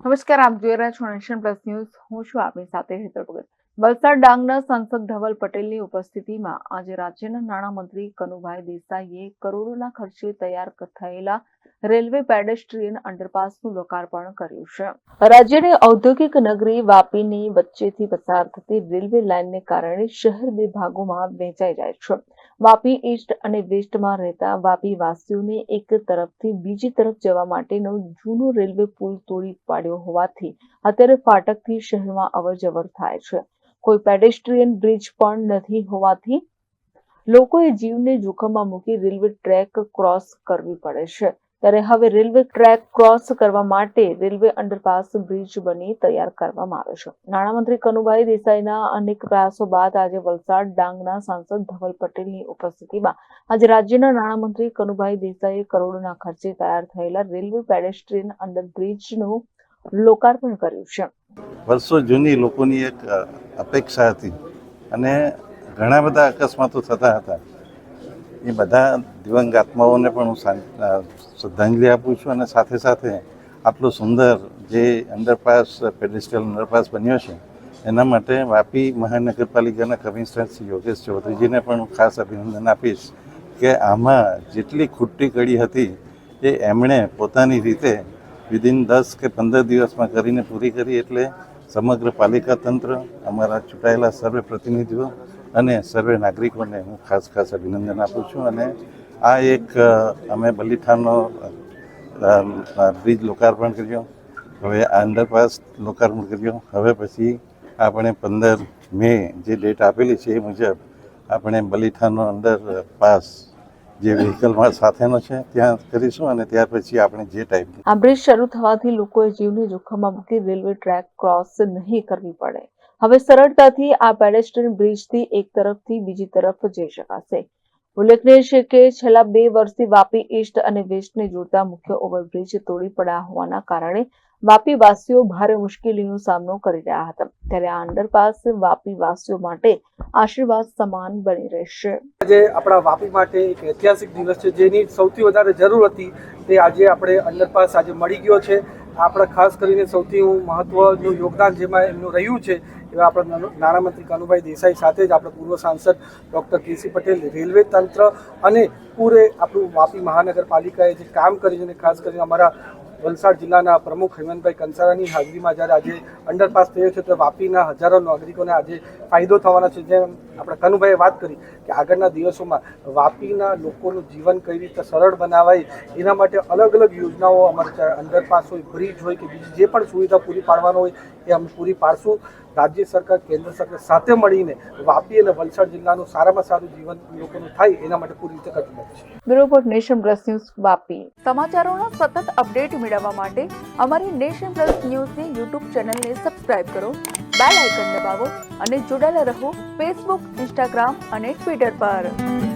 નમસ્કાર, આપ જોઈ રહ્યા છો નેશન પ્લસ ન્યૂઝ. હું છું આપની સાથે હેતલ ભગત. વલસાડ ડાંગના સાંસદ ધવલ પટેલની ઉપસ્થિતિમાં આજે રાજ્યના નાણામંત્રી કનુભાઈ દેસાઈએ કરોડોના ખર્ચે તૈયાર થયેલા રેલવે પેડેસ્ટ્રીયન અંડરપાસનું લોકાર્પણ કર્યું છે. રાજ્યની ઔદ્યોગિક નગરી વાપીની વચ્ચેથી પસાર થતી રેલવે લાઇનને કારણે શહેર બે ભાગોમાં વહેંચાઈ જાય છે. વાપી ઈસ્ટ અને વેસ્ટમાં રહેતા વાપી વાસીઓને એક તરફથી બીજી તરફ જવા માટેનો જૂનો રેલવે પુલ તોડી પાડ્યો હોવાથી અત્યારે ફાટકથી શહેરમાં અવરજવર થાય છે. કોઈ પેડેસ્ટ્રીયન બ્રિજ પણ નથી હોવાથી લોકોએ જીવને જોખમમાં મૂકી રેલવે ટ્રેક ક્રોસ કરવી પડે છે. ત્યારે હવે રેલવે ટ્રેક ક્રોસ કરવા માટે રેલવે અંડરપાસ બ્રિજ બની તૈયાર કરવામાં આવે છે. નાણામંત્રી કનુભાઈ દેસાઈના અનેક પ્રયાસો બાદ આજે વલસાડ ડાંગના સાંસદ ધવલ પટેલની ઉપસ્થિતિમાં આજે રાજ્યના નાણામંત્રી કનુભાઈ દેસાઈએ કરોડોના ખર્ચે તૈયાર થયેલા રેલવે પેડેસ્ટ્રીયન અંડરબ્રિજનું લોકાર્પણ કર્યું છે. વર્ષો જૂની લોકોની એક અપેક્ષા હતી અને ઘણા બધા અકસ્માતો થતા હતા. એ બધા દિવંગત આત્માઓને પણ હું શ્રદ્ધાંજલિ આપું છું અને સાથે સાથે આટલો સુંદર જે અંડરપાસ પેડેસ્ટ્રીયલ અંડરપાસ બન્યો છે એના માટે વાપી મહાનગરપાલિકાના કમિશનર શ્રી યોગેશ ચૌધરીજીને પણ હું ખાસ અભિનંદન આપીશ કે આમાં જેટલી ખૂટતી કડી હતી એ એમણે પોતાની રીતે વિધિન 10 કે 15 દિવસમાં કરીને પૂરી કરી. એટલે સમગ્ર પાલિકા તંત્ર, અમારા ચૂંટાયેલા સર્વે પ્રતિનિધિઓ અને સર્વે નાગરિકોને હું ખાસ અભિનંદન આપું છું. અને આ એક અમે બલીઠાનો બ્રિજ લોકાર્પણ કર્યો, હવે આ અંડરપાસ લોકાર્પણ કર્યો. હવે પછી આપણે 15 મે જે ડેટ આપેલી છે એ મુજબ આપણે બલીઠાનો અંડરપાસ જે વ્હીકલમાં સાથેનો છે ત્યાં કરીશું અને ત્યાર પછી આપણે જે ટાઈપ આ બ્રિજ શરૂ થવાથી લોકોએ જીવને જોખમમાં મૂકી રેલવે ટ્રેક ક્રોસ નહીં કરવી પડે. હવે સરળતાથી આ પેડેસ્ટ્રીયન બ્રિજથી એક તરફથી બીજી તરફ જઈ શકાશે. ઉલ્લેખનીય છે કે છેલ્લા 2 વર્ષથી વાપી ઈસ્ટ અને વેસ્ટને જોડતા મુખ્ય ઓવરબ્રિજ તોડી પડ્યા હોવાના કારણે વાપી વાસીઓ ભારે મુશ્કેલીનો સામનો કરી રહ્યા હતા. ત્યારે આ અંડરપાસ વાપી વાસીઓ માટે આશીર્વાદ સમાન બની રહેશે. આજે આપણા વાપી માટે એક ઐતિહાસિક દિવસ છે, જેની સૌથી વધારે જરૂર હતી તે આજે આપણે અંડરપાસ આજે મળી ગયો છે. આપણે ખાસ કરીને સૌથી મહત્વનું યોગદાન જેમાં એમનું રહ્યું છે એવા આપણા નાણામંત્રી કનુભાઈ દેસાઈ સાથે જ આપણે પૂર્વ સાંસદ ડૉક્ટર કે.સી. પટેલ, રેલવે તંત્ર અને પૂરે આપણું વાપી મહાનગરપાલિકાએ જે કામ કર્યું છે. ખાસ કરીને અમારા વલસાડ જિલ્લાના પ્રમુખ હેમંતભાઈ કંસારાની હાજરીમાં જ્યારે આજે અંડરપાસ થયો છે તો વાપીના હજારો નાગરિકોને આજે ફાયદો થવાનો છે. જેમ આપણે કનુભાઈએ વાત કરી કે આગળના દિવસોમાં વાપીના લોકોનું જીવન કઈ રીતે સરળ બનાવાય એના માટે અલગ અલગ યોજનાઓ અમારે અંડરપાસ હોય, બ્રિજ હોય કે બીજી જે પણ સુવિધા પૂરી પાડવાનો હોય એ અમે પૂરી પાડશું. રાજ્ય સરકાર, કેન્દ્ર સરકાર સાથે મળીને વાપી અને વલસાડ જિલ્લાનું સારામાં સારું જીવન લોકોનું થાય એના માટે પૂરી રીતે કટિબદ્ધ છે. Bureau report, nation plus news, Vapi. સમાચારોના સતત અપડેટ મેળવવા માટે અમારી નેશન પ્લસ ન્યૂઝની યુટ્યુબ ચેનલને સબસ્ક્રાઇબ કરો, બેલ આઇકન દબાવો અને જોડાયેલા રહો ફેસબુક, ઇન્સ્ટાગ્રામ અને ટ્વિટર પર.